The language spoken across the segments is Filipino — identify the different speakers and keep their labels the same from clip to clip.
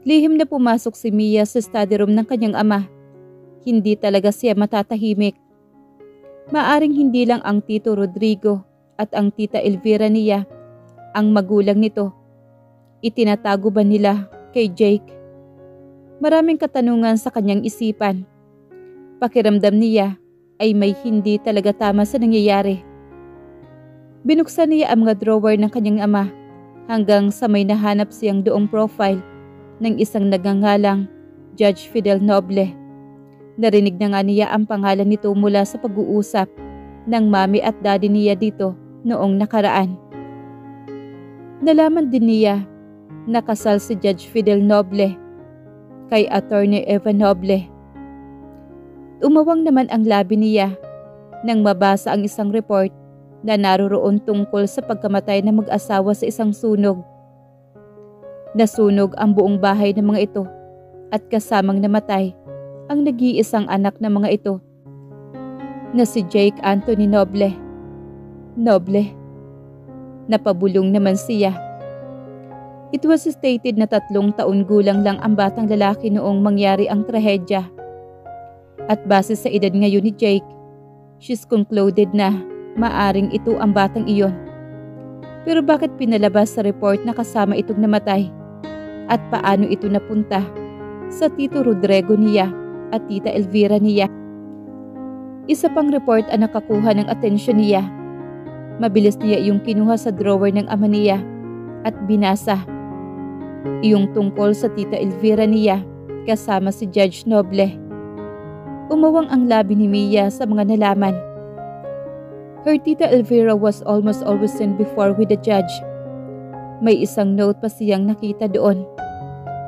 Speaker 1: Lihim na pumasok si Mia sa study room ng kanyang ama. Hindi talaga siya matatahimik. Maaring hindi lang ang Tito Rodrigo at ang Tita Elvira niya ang magulang nito. Itinatago ba nila kay Jake? Maraming katanungan sa kanyang isipan. Pakiramdam niya ay may hindi talaga tama sa nangyayari. Binuksan niya ang mga drawer ng kanyang ama hanggang sa may nahanap siyang doong profile ng isang nagngangalang Judge Fidel Noble. Narinig na nga niya ang pangalan nito mula sa pag-uusap ng mami at daddy niya dito noong nakaraan. Nalaman din niya na kasal si Judge Fidel Noble kay Attorney Eva Noble. Umawang naman ang labi niya nang mabasa ang isang report na naroroon tungkol sa pagkamatay ng mag-asawa sa isang sunog. Nasunog ang buong bahay ng mga ito at kasamang namatay ang nag-iisang anak ng mga ito na si Jake Anthony Noble. Noble. Napabulong naman siya. It was stated na 3 taon gulang lang ang batang lalaki noong mangyari ang trahedya. At base sa edad ngayon ni Jake, she's concluded na maaring ito ang batang iyon. Pero bakit pinalabas sa report na kasama itong namatay? At paano ito napunta sa Tito Rodrigo niya at Tita Elvira niya? Isa pang report ang nakakuha ng atensyon niya. Mabilis niya iyong kinuha sa drawer ng ama niya at binasa. Iyong tungkol sa Tita Elvira niya kasama si Judge Noble. Umawang ang labi ni Mia sa mga nalaman. Her Tita Elvira was almost always seen before with the judge. May isang note pa siyang nakita doon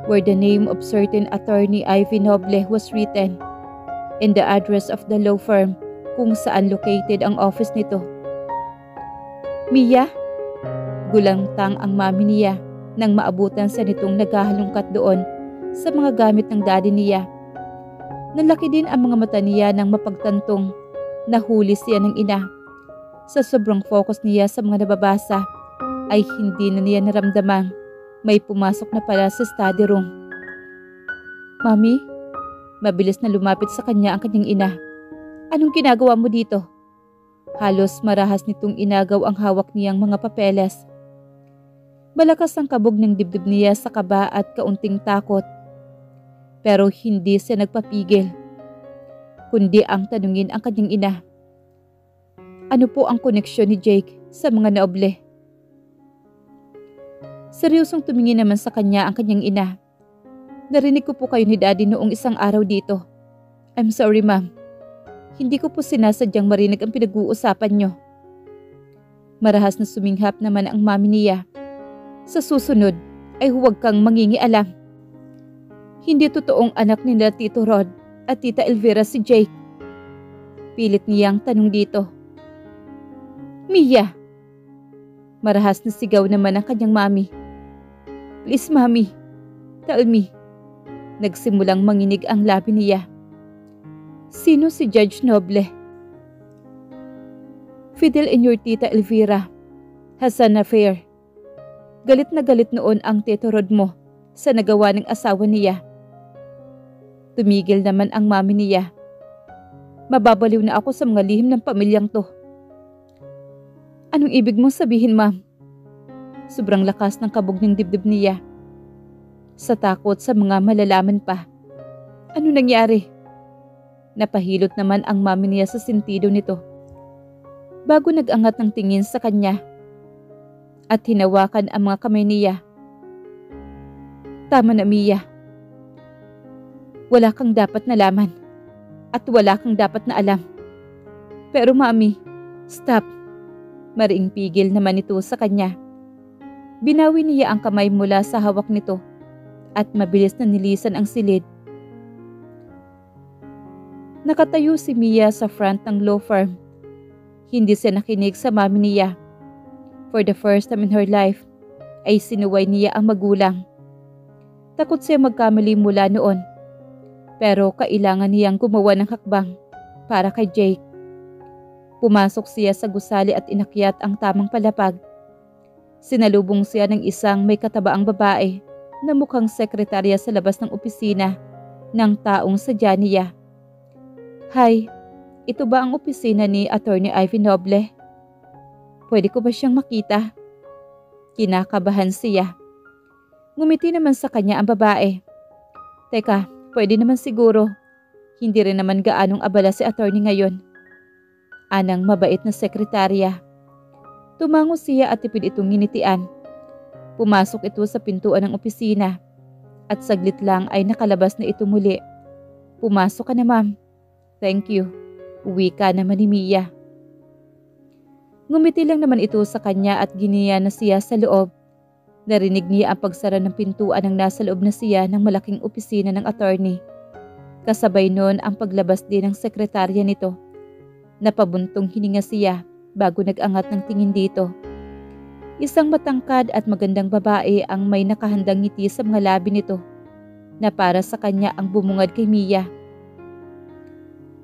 Speaker 1: where the name of certain attorney Ivy Noble was written and the address of the law firm kung saan located ang office nito. Mia? Gulantang ang mami niya nang maabutan siya nitong naghahalungkat doon sa mga gamit ng daddy niya. Nalaki din ang mga mata niya nang mapagtantong nahuli siya ng ina. Sa sobrang focus niya sa mga nababasa, ay hindi na niya naramdamang may pumasok na pala sa study room. Mami, mabilis na lumapit sa kanya ang kanyang ina. Anong ginagawa mo dito? Halos marahas nitong inagaw ang hawak niyang mga papeles. Malakas ang kabog ng dibdib niya sa kaba at kaunting takot. Pero hindi siya nagpapigil, kundi ang tanungin ang kanyang ina. Ano po ang koneksyon ni Jake sa mga Noble? Seryosong tumingin naman sa kanya ang kanyang ina. Narinig ko po kayo ni Daddy noong isang araw dito. I'm sorry, ma'am. Hindi ko po sinasadyang marinig ang pinag-uusapan nyo. Marahas na suminghap naman ang mami niya. Sa susunod ay huwag kang mangingialam. Hindi totoong anak nila Tito Rod at Tita Elvira si Jake. Pilit niyang tanong dito. Mia! Marahas na sigaw naman ang kanyang mami. Please, mami. Tell me. Nagsimulang manginig ang labi niya. Sino si Judge Noble? Fidel and your Tita Elvira has an affair. Galit na galit noon ang Tito Rod mo sa nagawa ng asawa niya. Tumigil naman ang mami niya. Mababaliw na ako sa mga lihim ng pamilyang to. Anong ibig mong sabihin, ma'am? Sobrang lakas ng kabog ng dibdib niya. Sa takot sa mga malalaman pa. Ano nangyari? Napahilot naman ang mami niya sa sentido nito. Bago nag-angat ng tingin sa kanya at hinawakan ang mga kamay niya. Tama na, Mia. Wala kang dapat nalaman at wala kang dapat na alam. Pero mami, stop. Mariing pigil naman ito sa kanya. Binawi niya ang kamay mula sa hawak nito at mabilis na nilisan ang silid. Nakatayo si Mia sa front ng law firm. Hindi siya nakinig sa mami niya. For the first time in her life, ay sinuway niya ang magulang. Takot siya magkamali mula noon. Pero kailangan niyang gumawa ng hakbang para kay Jake. Pumasok siya sa gusali at inakyat ang tamang palapag. Sinalubong siya ng isang may katabaang babae na mukhang sekretarya sa labas ng opisina ng taong sadya niya. Hi, ito ba ang opisina ni Attorney Ivy Noble? Pwede ko ba siyang makita? Kinakabahan siya. Ngumiti naman sa kanya ang babae. Teka, pwede naman siguro. Hindi rin naman gaanong abala si attorney ngayon. Anang mabait na sekretarya. Tumango siya at tipid itong nginitian. Pumasok ito sa pintuan ng opisina at saglit lang ay nakalabas na ito muli. Pumasok ka na, ma'am. Thank you. Uwi ka naman ni Mia. Ngumiti lang naman ito sa kanya at giniya na siya sa loob. Narinig niya ang pagsara ng pintuan ng nasa loob na siya ng malaking opisina ng attorney. Kasabay noon ang paglabas din ng sekretarya nito. Napabuntong hininga siya bago nag-angat ng tingin dito. Isang matangkad at magandang babae ang may nakahandang ngiti sa mga labi nito na para sa kanya ang bumungad kay Mia.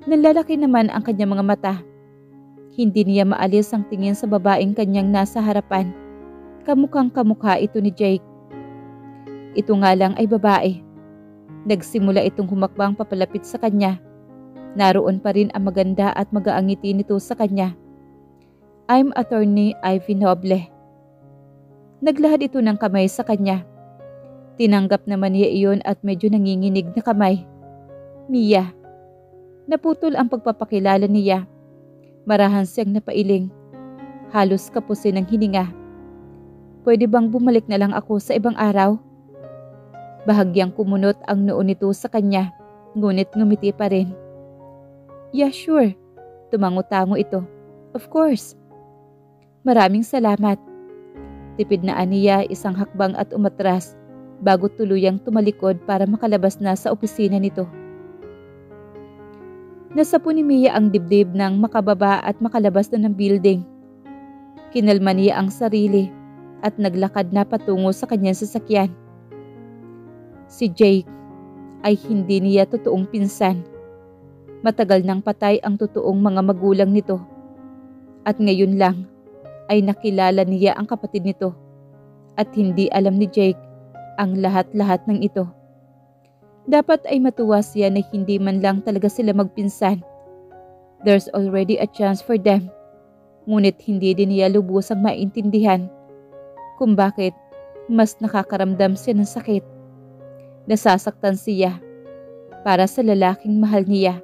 Speaker 1: Nalalaki naman ang kanyang mga mata. Hindi niya maalis ang tingin sa babaeng kanyang nasa harapan. Kamukhang kamukha ito ni Jake. Ito nga lang ay babae. Nagsimula itong humakbang papalapit sa kanya. Naroon pa rin ang maganda at magaang ngiti nito sa kanya. I'm Attorney Ivy Noble. Naglahad ito ng kamay sa kanya. Tinanggap naman niya iyon at medyo nanginginig na kamay. Mia. Naputol ang pagpapakilala niya. Marahan siyang napailing. Halos kapusin ang hininga. Pwede bang bumalik na lang ako sa ibang araw? Bahagyang kumunot ang noo nito sa kanya, ngunit ngumiti pa rin. Yeah, sure. Tumango-tango ito. Of course. Maraming salamat. Tipid na aniya isang hakbang at umatras bago tuluyang tumalikod para makalabas na sa opisina nito. Nasapo ni Mia ang dibdib nang makababa at makalabas na ng building. Kinalma niya ang sarili at naglakad na patungo sa kanyang sasakyan. Si Jake ay hindi niya totoong pinsan. Matagal nang patay ang totoong mga magulang nito. At ngayon lang ay nakilala niya ang kapatid nito. At hindi alam ni Jake ang lahat-lahat ng ito. Dapat ay matuwa siya na hindi man lang talaga sila magpinsan. There's already a chance for them. Ngunit hindi din niya lubusang maintindihan kung bakit mas nakakaramdam siya ng sakit. Nasasaktan siya para sa lalaking mahal niya.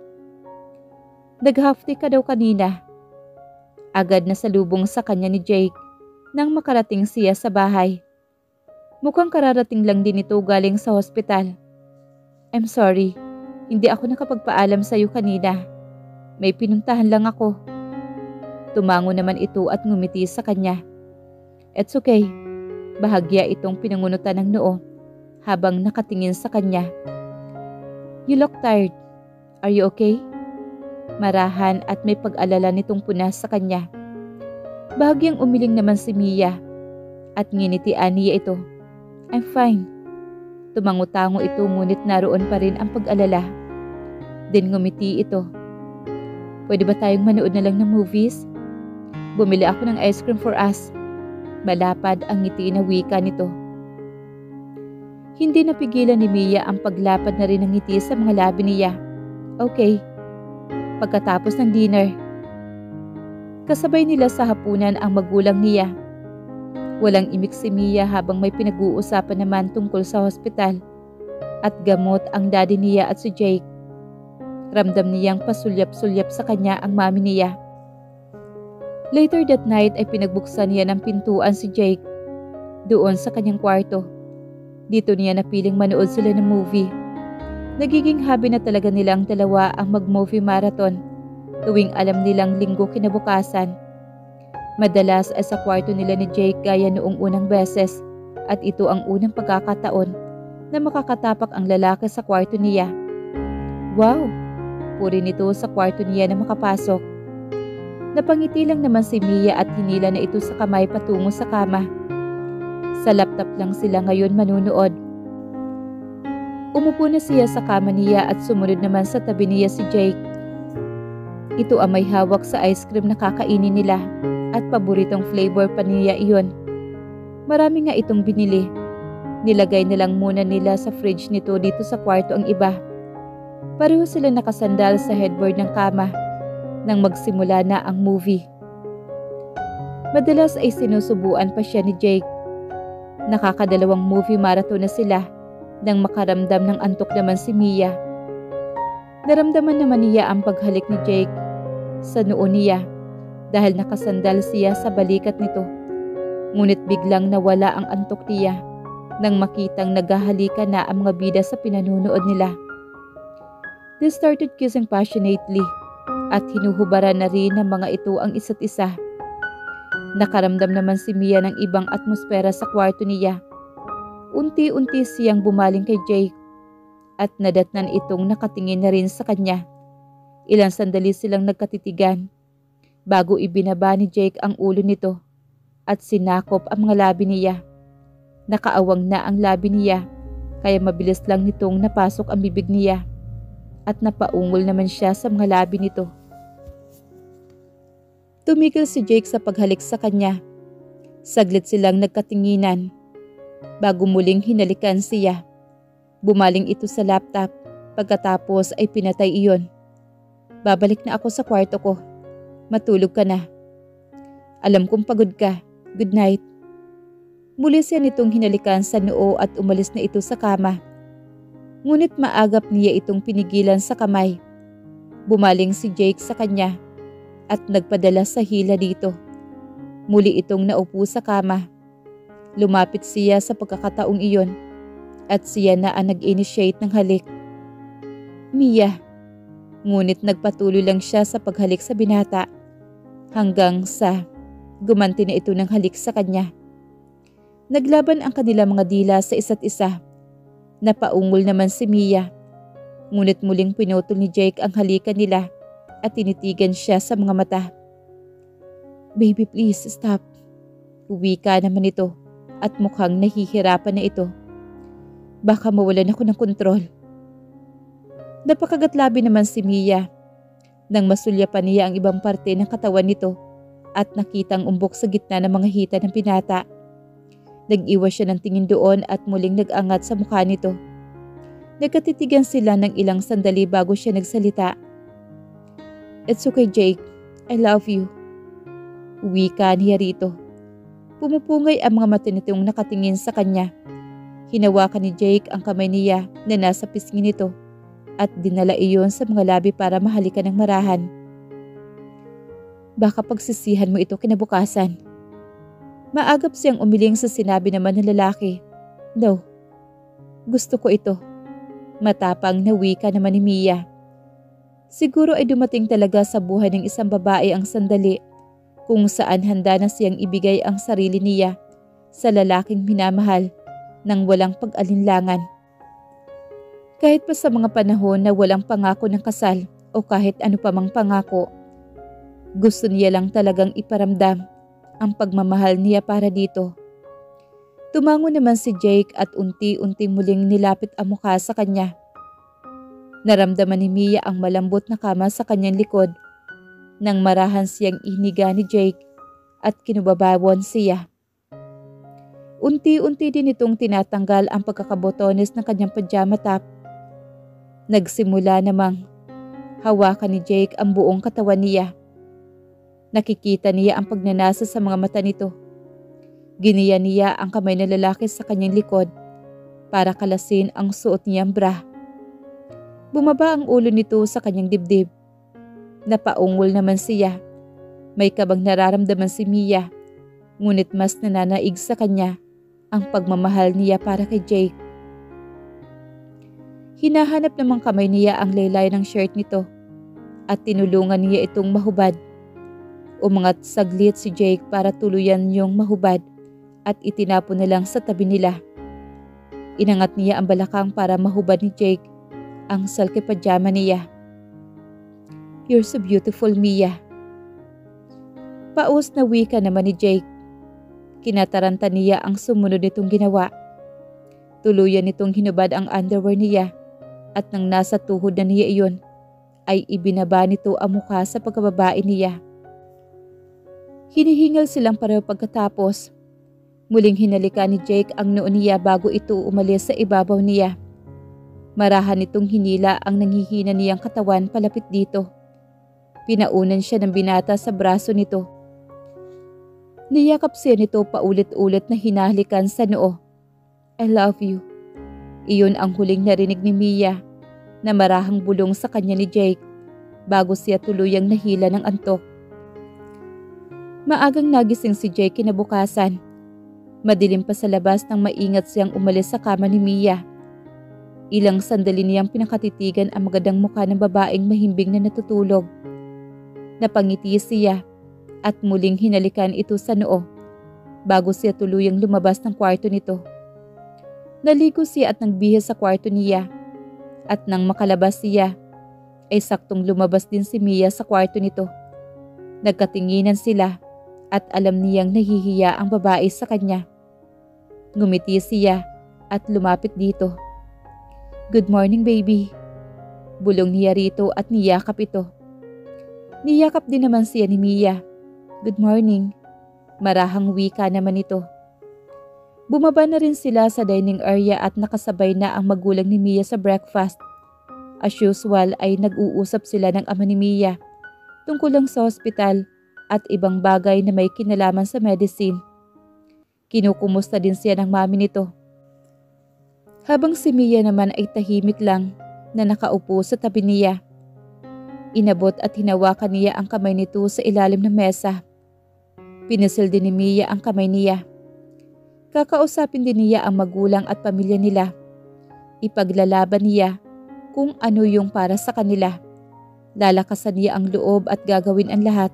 Speaker 1: Nag-half-day ka daw kanina. Agad na salubong sa kanya ni Jake nang makarating siya sa bahay. Mukhang kararating lang din ito galing sa hospital. I'm sorry, hindi ako nakapagpaalam sa iyo kanina. May pinuntahan lang ako. Tumango naman ito at ngumiti sa kanya. It's okay. Bahagya itong pinangunutan ng noo habang nakatingin sa kanya. You look tired. Are you okay? Marahan at may pag-alala nitong punas sa kanya. Bahagyang umiling naman si Mia at nginitian niya ito. I'm fine. Tumango-tango ito ngunit naroon pa rin ang pag-alala. Din ngumiti ito. Pwede ba tayong manood na lang ng movies? Bumili ako ng ice cream for us. Malapad ang ngiti na wika nito. Hindi napigilan ni Mia ang paglapad na rin ng ngiti sa mga labi niya. Okay. Pagkatapos ng dinner. Kasabay nila sa hapunan ang magulang niya. Walang imik si Mia habang may pinag-uusapan naman tungkol sa hospital at gamot ang daddy niya at si Jake. Ramdam niyang pasulyap-sulyap sa kanya ang mami niya. Later that night ay pinagbuksan niya ng pintuan si Jake doon sa kanyang kwarto. Dito niya napiling manood sila ng movie. Nagiging hobby na talaga nilang dalawa ang mag-movie marathon tuwing alam nilang linggo kinabukasan. Madalas ay sa kwarto nila ni Jake gaya noong unang beses at ito ang unang pagkakataon na makakatapak ang lalaki sa kwarto niya. Wow! Puri nito sa kwarto niya na makapasok. Napangiti lang naman si Mia at hinila na ito sa kamay patungo sa kama. Sa laptop lang sila ngayon manunood. Umupo na siya sa kama niya at sumunod naman sa tabi niya si Jake. Ito ang may hawak sa ice cream na kakainin nila at paboritong flavor pa niya iyon. Marami nga itong binili. Nilagay na lang muna nila sa fridge nito dito sa kwarto ang iba. Pareho sila nakasandal sa headboard ng kama nang magsimula na ang movie. Madalas ay sinusubuan pa siya ni Jake. Nakakadalawang movie marathon na sila nang makaramdam ng antok naman si Mia. Naramdaman naman niya ang paghalik ni Jake sa noo niya dahil nakasandal siya sa balikat nito. Ngunit biglang nawala ang antok niya nang makitang naghahalika na ang mga bida sa pinanunood nila. They started kissing passionately at hinuhubaran na rin ng mga ito ang isa't isa. Nakaramdam naman si Mia ng ibang atmosfera sa kwarto niya. Unti-unti siyang bumaling kay Jake at nadatnan itong nakatingin na rin sa kanya. Ilang sandali silang nagkatitigan bago ibinaba ni Jake ang ulo nito at sinakop ang mga labi niya. Nakaawang na ang labi niya kaya mabilis lang nitong napasok ang bibig niya at napaungol naman siya sa mga labi nito. Tumigil si Jake sa paghalik sa kanya. Saglit silang nagkatinginan bago muling hinalikan siya. Bumaling ito sa laptop pagkatapos ay pinatay iyon. Babalik na ako sa kwarto ko. Matulog ka na. Alam kong pagod ka. Good night. Muli siya nitong hinalikan sa noo at umalis na ito sa kama. Ngunit maagap niya itong pinigilan sa kamay. Bumaling si Jake sa kanya at nagpadala sa hila dito. Muli itong naupo sa kama. Lumapit siya sa pagkakataong iyon at siya na ang nag-initiate ng halik. Mia. Ngunit nagpatuloy lang siya sa paghalik sa binata hanggang sa gumanti na ito ng halik sa kanya. Naglaban ang kanilang mga dila sa isa't isa. Napaungol naman si Mia. Ngunit muling pinutol ni Jake ang halikan nila at tinitigan siya sa mga mata. Baby, please stop. Uwika naman ito at mukhang nahihirapan na ito. Baka mawalan ako ng kontrol. Napakagatlabi naman si Mia nang masulyapan niya ang ibang parte ng katawan nito at nakitang umbok sa gitna ng mga hita ng binata. Nag-iwas siya ng tingin doon at muling nag-angat sa mukha nito. Nagkatitigan sila ng ilang sandali bago siya nagsalita. It's okay, Jake. I love you. Wika niya rito. Pumupungay ang mga mata nitong nakatingin sa kanya. Hinawakan ni Jake ang kamay niya na nasa pisngi nito at dinala iyon sa mga labi para mahalikan ng marahan. Baka pagsisihan mo ito kinabukasan. Maagap siyang umiling sa sinabi naman ng lalaki. No, gusto ko ito. Matapang na wika naman ni Mia. Siguro ay dumating talaga sa buhay ng isang babae ang sandali kung saan handa na siyang ibigay ang sarili niya sa lalaking minamahal nang walang pag-alinlangan. Kahit pa sa mga panahon na walang pangako ng kasal o kahit ano pa mang pangako, gusto niya lang talagang iparamdam ang pagmamahal niya para dito. Tumango naman si Jake at unti-unting muling nilapit ang mukha sa kanya. Naramdaman ni Mia ang malambot na kama sa kanyang likod nang marahan siyang iniga ni Jake at kinubabawon siya. Unti-unti din itong tinatanggal ang pagkakabotones ng kanyang pajama top. Nagsimula namang hawakan ni Jake ang buong katawan niya. Nakikita niya ang pagnanasa sa mga mata nito. Giniya niya ang kamay ng lalaki sa kanyang likod para kalasin ang suot niyang bra. Bumaba ang ulo nito sa kanyang dibdib. Napaungol naman siya. May kabang nararamdaman si Mia, ngunit mas nananaig sa kanya ang pagmamahal niya para kay Jake. Hinahanap namang kamay niya ang laylay ng shirt nito at tinulungan niya itong mahubad. Umangat saglit si Jake para tuluyan niyong mahubad at itinapon na lang sa tabi nila. Inangat niya ang balakang para mahubad ni Jake ang salke pajama niya. You're so beautiful, Mia. Paus na wika naman ni Jake. Kinataranta niya ang sumunod nitong ginawa. Tuluyan nitong hinubad ang underwear niya at nang nasa tuhod na niya iyon, ay ibinaba nito ang mukha sa pagkababae niya. Hinihingal silang pareho pagkatapos. Muling hinalikan ni Jake ang noo niya bago ito umalis sa ibabaw niya. Marahan itong hinila ang nanghihina niyang katawan palapit dito. Pinaunan siya ng binata sa braso nito. Niyakap siya nito paulit-ulit na hinahalikan sa noo. I love you. Iyon ang huling narinig ni Mia na marahang bulong sa kanya ni Jake bago siya tuluyang nahila ng antok. Maagang nagising si Jake kinabukasan. Madilim pa sa labas nang maingat siyang umalis sa kama ni Mia. Ilang sandali niyang pinakatitigan ang magandang mukha ng babaeng mahimbing na natutulog. Napangiti siya at muling hinalikan ito sa noo bago siya tuluyang lumabas ng kwarto nito. Naligo siya at nagbihis sa kwarto niya at nang makalabas siya ay saktong lumabas din si Mia sa kwarto nito. Nagkatinginan sila at alam niyang nahihiya ang babae sa kanya. Ngumiti siya at lumapit dito. Good morning, baby. Bulong niya rito at niyakap ito. Niyakap din naman siya ni Mia. Good morning. Marahang wika naman ito. Bumaba na rin sila sa dining area at nakasabay na ang magulang ni Mia sa breakfast. As usual ay nag-uusap sila ng ama ni Mia tungkol lang sa hospital at ibang bagay na may kinalaman sa medicine. Kinukumusta din siya ng mami nito. Habang si Mia naman ay tahimik lang na nakaupo sa tabi niya. Inabot at hinawakan niya ang kamay nito sa ilalim ng mesa. Pinasil din ni Mia ang kamay niya. Kakausapin din niya ang magulang at pamilya nila. Ipaglalaban niya kung ano yung para sa kanila. Lalakasan niya ang loob at gagawin ang lahat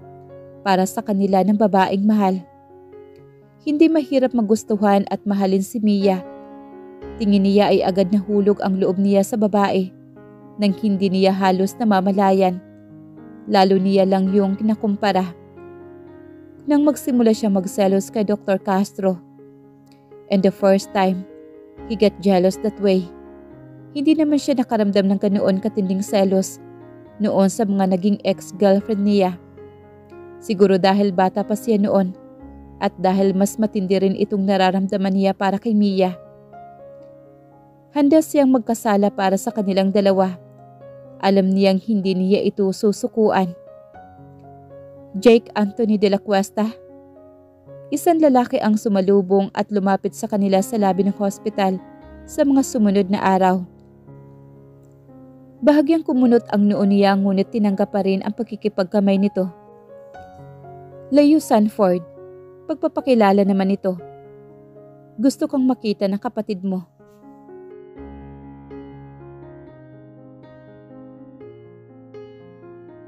Speaker 1: para sa kanila ng babaeng mahal. Hindi mahirap magustuhan at mahalin si Mia. Tingin niya ay agad nahulog ang loob niya sa babae nang hindi niya halos namamalayan. Lalo niya lang yung kinakumpara. Nang magsimula siya magselos kay Dr. Castro. And the first time, he got jealous that way. Hindi naman siya nakaramdam ng ganoon katinding selos noon sa mga naging ex-girlfriend niya. Siguro dahil bata pa siya noon at dahil mas matindi rin itong nararamdaman niya para kay Mia. Handa siyang magkasala para sa kanilang dalawa. Alam niyang hindi niya ito susukuan. Jake Anthony de la Cuesta. Isang lalaki ang sumalubong at lumapit sa kanila sa labi ng hospital sa mga sumunod na araw. Bahagyang kumunot ang noo niya ngunit tinanggap pa rin ang pagkikipagkamay nito. Layo Sanford, pagpapakilala naman ito. Gusto kong makita ng kapatid mo.